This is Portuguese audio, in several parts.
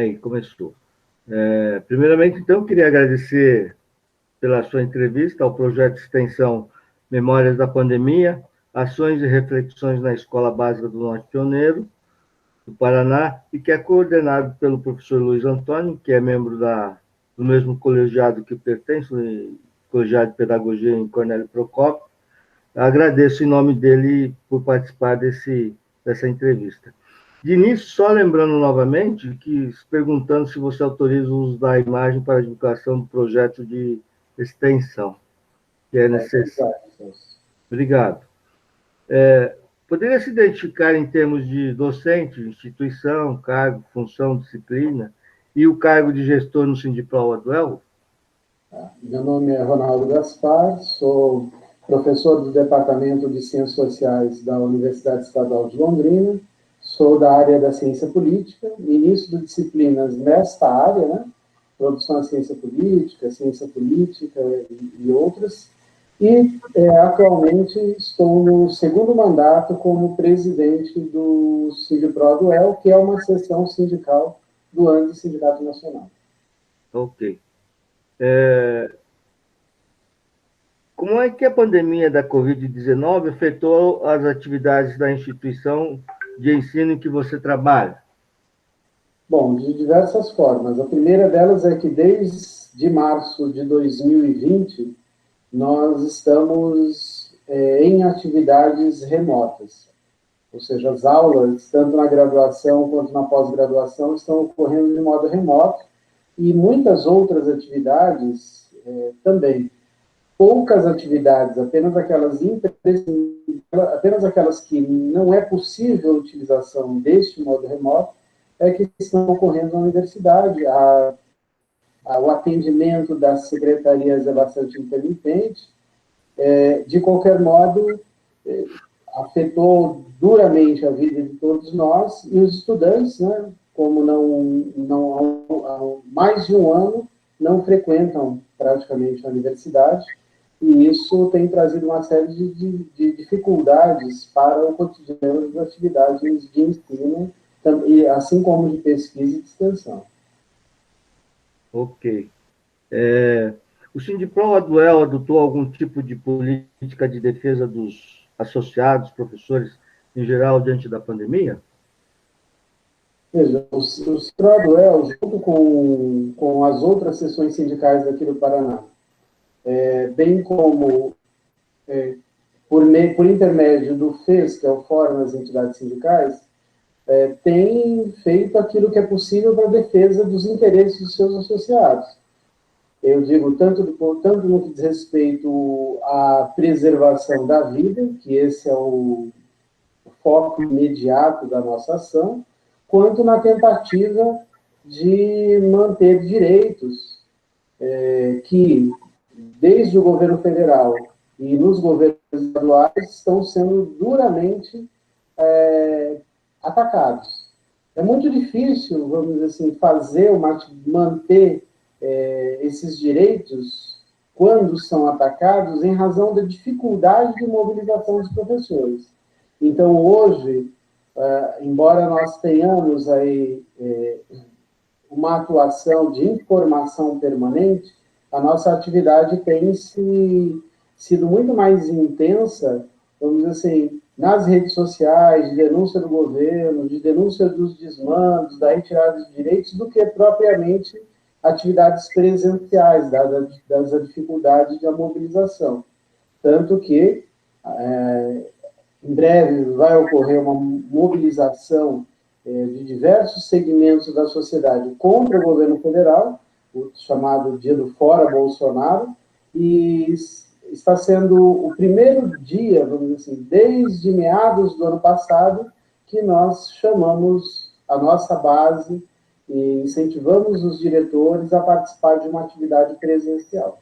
Aí, começou. Primeiramente, então, queria agradecer pela sua entrevista ao projeto de extensão Memórias da Pandemia, Ações e Reflexões na Escola Básica do Norte Pioneiro, do Paraná, e que é coordenado pelo professor Luiz Antônio, que é membro do mesmo colegiado que pertence, o Colegiado de Pedagogia em Cornélio Procópio. Agradeço em nome dele por participar dessa entrevista. De início, só lembrando novamente, perguntando se você autoriza o uso da imagem para a divulgação do projeto de extensão, que é necessário. Obrigado. Poderia se identificar em termos de docente, instituição, cargo, função, disciplina, e o cargo de gestor no Sindipro-Aduel? Meu nome é Ronaldo Gaspar, sou professor do Departamento de Ciências Sociais da Universidade Estadual de Londrina, sou da área da ciência política, ministro de disciplinas nesta área, né? Produção à ciência política e outras, e atualmente estou no segundo mandato como presidente do Sindipro-Aduel, que é uma seção sindical do ANDE Sindicato Nacional. Ok. Como é que a pandemia da Covid-19 afetou as atividades da instituição de ensino em que você trabalha? Bom, de diversas formas. A primeira delas é que desde março de 2020 nós estamos em atividades remotas, ou seja, as aulas, tanto na graduação quanto na pós-graduação, estão ocorrendo de modo remoto e muitas outras atividades também. Poucas atividades, apenas aquelas que não é possível a utilização deste modo remoto, é que estão ocorrendo na universidade. O atendimento das secretarias é bastante intermitente. De qualquer modo, afetou duramente a vida de todos nós e os estudantes, né, como há mais de um ano não frequentam praticamente a universidade, e isso tem trazido uma série de dificuldades para o cotidiano das atividades de ensino, assim como de pesquisa e de extensão. Ok. O Sindipro-Aduel adotou algum tipo de política de defesa dos associados, professores, em geral, diante da pandemia? Veja, o Sindipro-Aduel, junto com as outras seções sindicais aqui do Paraná, bem como por intermédio do FES, que é o Fórum das Entidades Sindicais, tem feito aquilo que é possível para a defesa dos interesses dos seus associados. Eu digo tanto no que diz respeito à preservação da vida, que esse é o foco imediato da nossa ação, quanto na tentativa de manter direitos que, desde o governo federal e nos governos estaduais, estão sendo duramente atacados. É muito difícil, vamos dizer assim, manter esses direitos quando são atacados em razão da dificuldade de mobilização dos professores. Então, hoje, embora nós tenhamos aí uma atuação de informação permanente, a nossa atividade tem sido muito mais intensa, vamos dizer assim, nas redes sociais, de denúncia do governo, de denúncia dos desmandos, da retirada de direitos, do que propriamente atividades presenciais, das dificuldades da mobilização. Tanto que, em breve, vai ocorrer uma mobilização de diversos segmentos da sociedade contra o governo federal, o chamado Dia do Fora Bolsonaro, e está sendo o primeiro dia, vamos dizer assim, desde meados do ano passado, que nós chamamos a nossa base e incentivamos os diretores a participar de uma atividade presencial.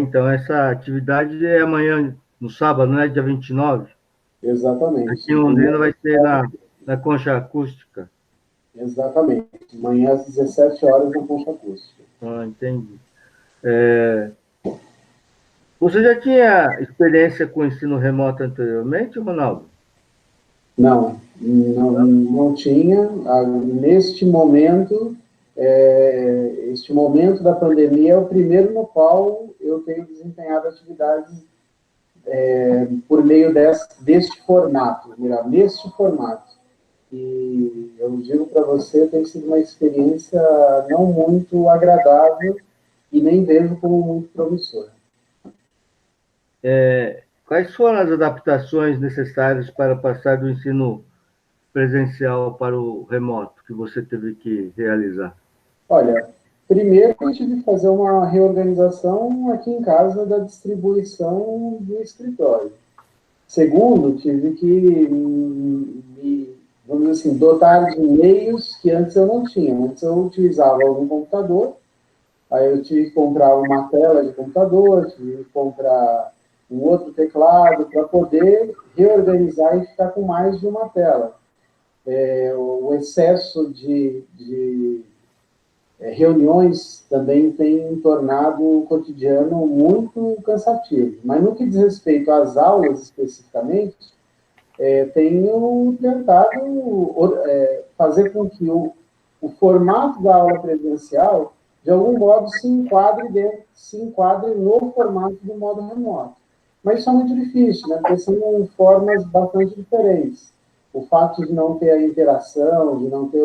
Então, essa atividade é amanhã, no sábado, né, dia 29? Exatamente. Aqui em Londrina vai ser na Concha Acústica. Exatamente. Amanhã às 17 horas na Concha Acústica. Entendi. Você já tinha experiência com ensino remoto anteriormente, Ronaldo? Não tinha. Neste momento, este momento da pandemia é o primeiro no qual eu tenho desempenhado atividades por meio deste formato, melhor, neste formato. E eu digo para você, tem sido uma experiência não muito agradável e nem vejo como muito promissora. Quais foram as adaptações necessárias para passar do ensino presencial para o remoto que você teve que realizar? Olha, primeiro eu tive que fazer uma reorganização aqui em casa da distribuição do escritório. Segundo, tive que me, vamos dizer assim, dotar de meios que antes eu não tinha. Antes eu utilizava algum computador, aí eu tive que comprar uma tela de computador, tive que comprar um outro teclado para poder reorganizar e ficar com mais de uma tela. O excesso de reuniões também tem tornado o cotidiano muito cansativo. Mas no que diz respeito às aulas especificamente, tenho tentado fazer com que o formato da aula presencial, de algum modo, se enquadre no formato do modo remoto. Mas isso é muito difícil, né? Porque são formas bastante diferentes. O fato de não ter a interação, de não ter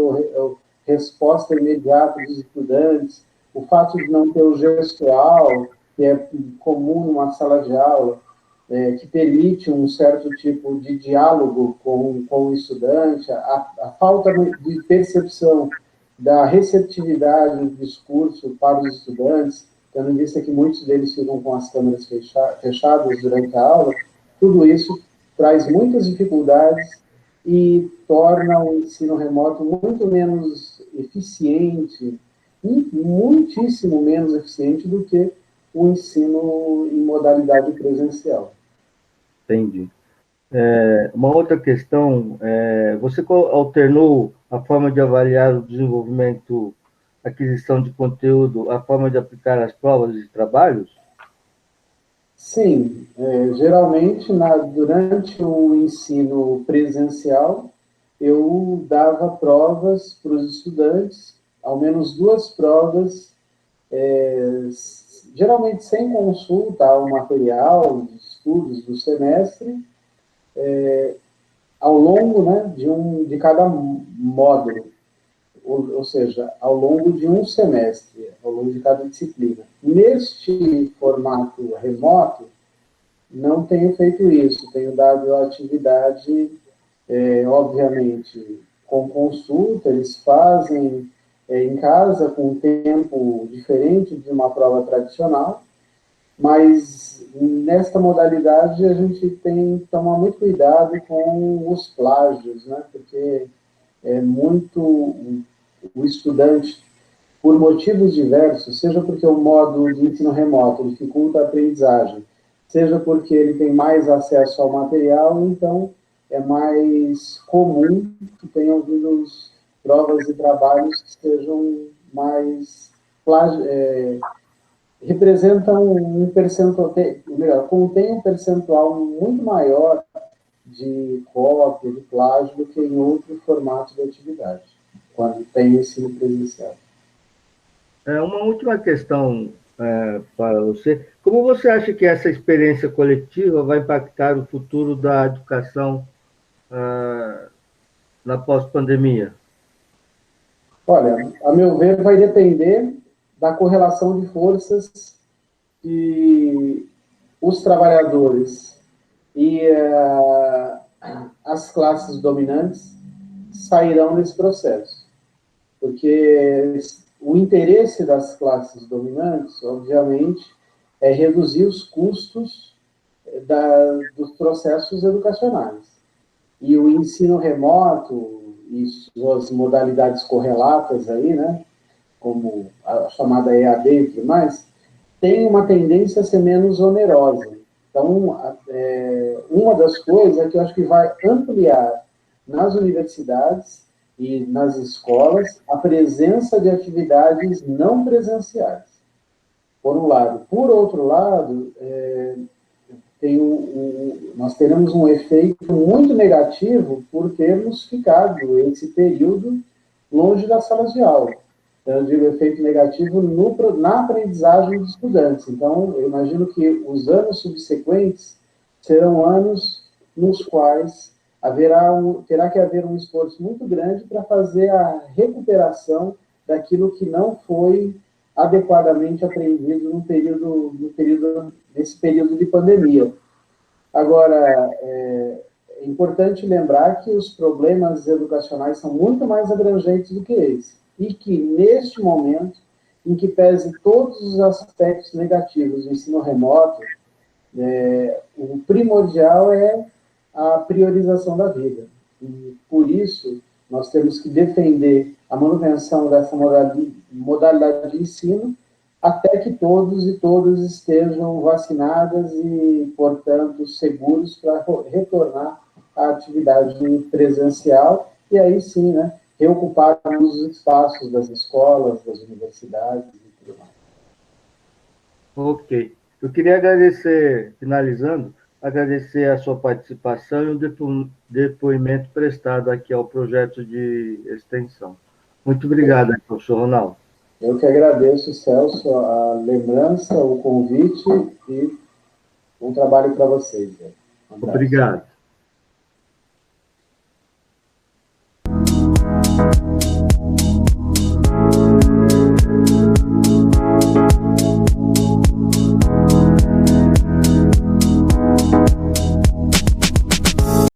resposta imediata dos estudantes, o fato de não ter o gestual, que é comum numa sala de aula, que permite um certo tipo de diálogo com o estudante, a falta de percepção da receptividade do discurso para os estudantes, tendo em vista que muitos deles ficam com as câmeras fechadas durante a aula, tudo isso traz muitas dificuldades e torna o ensino remoto muito menos eficiente, muitíssimo menos eficiente do que o ensino em modalidade presencial. Entendi. Uma outra questão, você alternou a forma de avaliar o desenvolvimento, aquisição de conteúdo, a forma de aplicar as provas de trabalhos? Sim, geralmente durante o ensino presencial, eu dava provas para os estudantes, ao menos duas provas, geralmente sem consulta ao material de estudos do semestre, ao longo, né, de cada módulo, ou seja, ao longo de um semestre, ao longo de cada disciplina. Neste formato remoto, não tenho feito isso, tenho dado atividade, obviamente, com consulta, eles fazem em casa com um tempo diferente de uma prova tradicional, mas nesta modalidade a gente tem que tomar muito cuidado com os plágios, né? Porque é muito o estudante, por motivos diversos, seja porque o modo de ensino remoto dificulta a aprendizagem, seja porque ele tem mais acesso ao material, então é mais comum que tenham vindo provas e trabalhos que sejam mais representam um percentual, melhor, contém um percentual muito maior de cópia, de plágio, do que em outro formato de atividade, quando tem ensino presencial. Uma última questão para você. Como você acha que essa experiência coletiva vai impactar o futuro da educação na pós-pandemia? Olha, a meu ver, vai depender da correlação de forças que os trabalhadores e as classes dominantes sairão desse processo. Porque o interesse das classes dominantes, obviamente, é reduzir os custos dos processos educacionais. E o ensino remoto e suas modalidades correlatas aí, né, como a chamada EAD e tudo mais, tem uma tendência a ser menos onerosa. Então, uma das coisas é que eu acho que vai ampliar nas universidades e nas escolas a presença de atividades não presenciais, por um lado. Por outro lado, nós teremos um efeito muito negativo por termos ficado esse período longe das salas de aula. Então, eu digo efeito negativo na aprendizagem dos estudantes. Então, eu imagino que os anos subsequentes serão anos nos quais terá que haver um esforço muito grande para fazer a recuperação daquilo que não foi adequadamente aprendido nesse período de pandemia. Agora, é importante lembrar que os problemas educacionais são muito mais abrangentes do que esse, e que, neste momento, em que pese todos os aspectos negativos do ensino remoto, o primordial é a priorização da vida. E, por isso, nós temos que defender a manutenção dessa modalidade de ensino até que todos e todas estejam vacinadas e, portanto, seguros para retornar à atividade presencial e aí sim, né, reocupar os espaços das escolas, das universidades e tudo mais. Ok. Eu queria agradecer, finalizando, agradecer a sua participação e o depoimento prestado aqui ao projeto de extensão. Muito obrigado, professor Ronaldo. Eu que agradeço, Celso, a lembrança, o convite e um trabalho para vocês. Um obrigado.